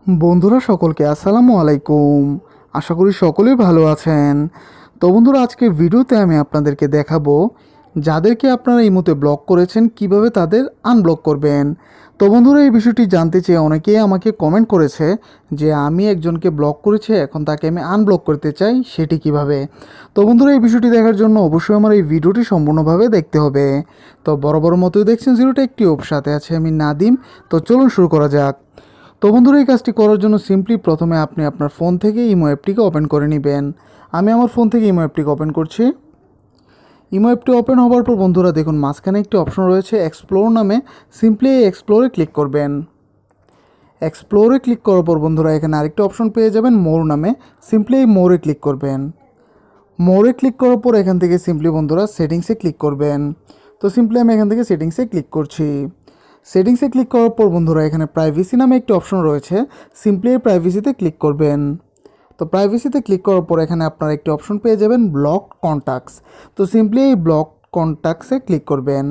বন্ধুরা সকলকে আসসালামু আলাইকুম। আশা করি সকলেই ভালো আছেন। তো বন্ধুরা, আজকে ভিডিওতে আমি আপনাদেরকে দেখাবো যাদেরকে আপনারা ইমোতে ব্লক করেছেন কিভাবে তাদের আনব্লক করবেন। তো বন্ধুরা, এই বিষয়টি জানতে চেয়ে অনেকেই আমাকে কমেন্ট করেছে যে আমি একজনকে ব্লক করেছি, এখন তাকে আমি আনব্লক করতে চাই, সেটি কিভাবে। তো বন্ধুরা, এই বিষয়টি দেখার জন্য অবশ্যই আমার এই ভিডিওটি সম্পূর্ণভাবে দেখতে হবে। তো বড় বড় মতোই দেখছেন জিরোটা একটি সাথে আছে আমি নাদিম। তো চলুন শুরু করা যাক। তো বন্ধুরা, এই কাজটি করার জন্য সিম্পলি প্রথমে আপনি আপনার ফোন থেকে ইমো অ্যাপটিকে ওপেন করে নেবেন। আমি আমার ফোন থেকে ইমো অ্যাপটিকে ওপেন করছি। ইমো অ্যাপটি ওপেন হওয়ার পর বন্ধুরা দেখুন মাঝখানে একটি অপশন রয়েছে এক্সপ্লোর নামে। সিম্পলি এই এক্সপ্লোরে ক্লিক করবেন। এক্সপ্লোরে ক্লিক করার পর বন্ধুরা এখানে আরেকটি অপশন পেয়ে যাবেন মোর নামে। সিম্পলি এই মোরে ক্লিক করবেন। মোরে ক্লিক করার পর এখান থেকে সিম্পলি বন্ধুরা সেটিংসে ক্লিক করবেন। তো সিম্পলি আমি এখান থেকে সেটিংসে ক্লিক করছি। সেটিংসে ক্লিক করার পর বন্ধুরা এখানে প্রাইভেসি নামে একটি অপশন রয়েছে। সিম্পলি এই প্রাইভেসিতে ক্লিক করবেন। তো প্রাইভেসিতে ক্লিক করার পর এখানে আপনারা একটি অপশন পেয়ে যাবেন ব্লক কন্ট্যাক্টস। তো সিম্পলি এই ব্লক কন্ট্যাক্টসে ক্লিক করবেন।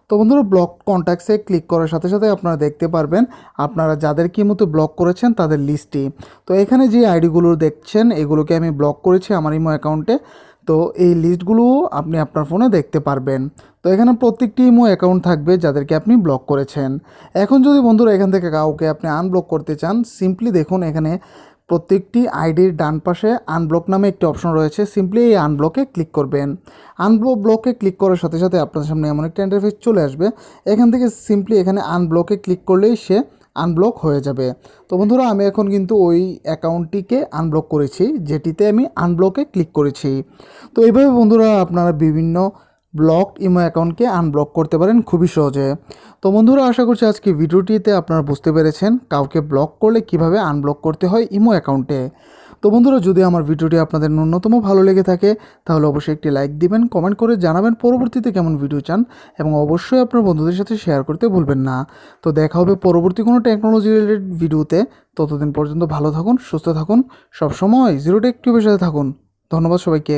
তো বন্ধুরা, ব্লক কন্ট্যাক্টসে ক্লিক করার সাথে সাথে আপনারা দেখতে পারবেন আপনারা যাদেরকে মতো ব্লক করেছেন তাদের লিস্টটি। তো এখানে যে আইডিগুলো দেখছেন এগুলোকে আমি ব্লক করেছি আমার ইমো অ্যাকাউন্টে। তো এই লিস্টগুলোও আপনি আপনার ফোনে দেখতে পারবেন। তো এখানে প্রত্যেকটি ইমো অ্যাকাউন্ট থাকবে যাদেরকে আপনি ব্লক করেছেন। এখন যদি বন্ধুরা এখান থেকে কাউকে আপনি আনব্লক করতে চান, সিম্পলি দেখুন এখানে প্রত্যেকটি আইডির ডান পাশে আনব্লক নামে একটি অপশন রয়েছে। সিম্পলি এই আনব্লকে ক্লিক করবেন। আনব্লকে ক্লিক করার সাথে সাথে আপনার সামনে এমন একটা ইন্টারফেস চলে আসবে। এখান থেকে সিম্পলি এখানে আনব্লকে ক্লিক করলেই সে আনব্লক হয়ে যাবে। তো বন্ধুরা, আমি এখন কিন্তু ওই অ্যাকাউন্টটিকে আনব্লক করেছি যেটিতে আমি আনব্লকে ক্লিক করেছি। তো এইভাবে বন্ধুরা আপনারা বিভিন্ন ব্লক ইমো অ্যাকাউন্টকে আনব্লক করতে পারেন খুবই সহজে। তো বন্ধুরা, আশা করছি আজকে ভিডিওটিতে আপনারা বুঝতে পেরেছেন কাউকে ব্লক করলে কিভাবে আনব্লক করতে হয় ইমো অ্যাকাউন্টে। তো বন্ধুরা, যদি আমার ভিডিওটি আপনাদের ন্যূনতম ভালো লেগে থাকে তাহলে অবশ্যই একটি লাইক দিবেন, কমেন্ট করে জানাবেন পরবর্তীতে কেমন ভিডিও চান, এবং অবশ্যই আপনার বন্ধুদের সাথে শেয়ার করতে ভুলবেন না। তো দেখা হবে পরবর্তী কোনো টেকনোলজি রিলেটেড ভিডিওতে। ততদিন পর্যন্ত ভালো থাকুন, সুস্থ থাকুন, সবসময় জিরো টেক টিউবের সাথে থাকুন। ধন্যবাদ সবাইকে।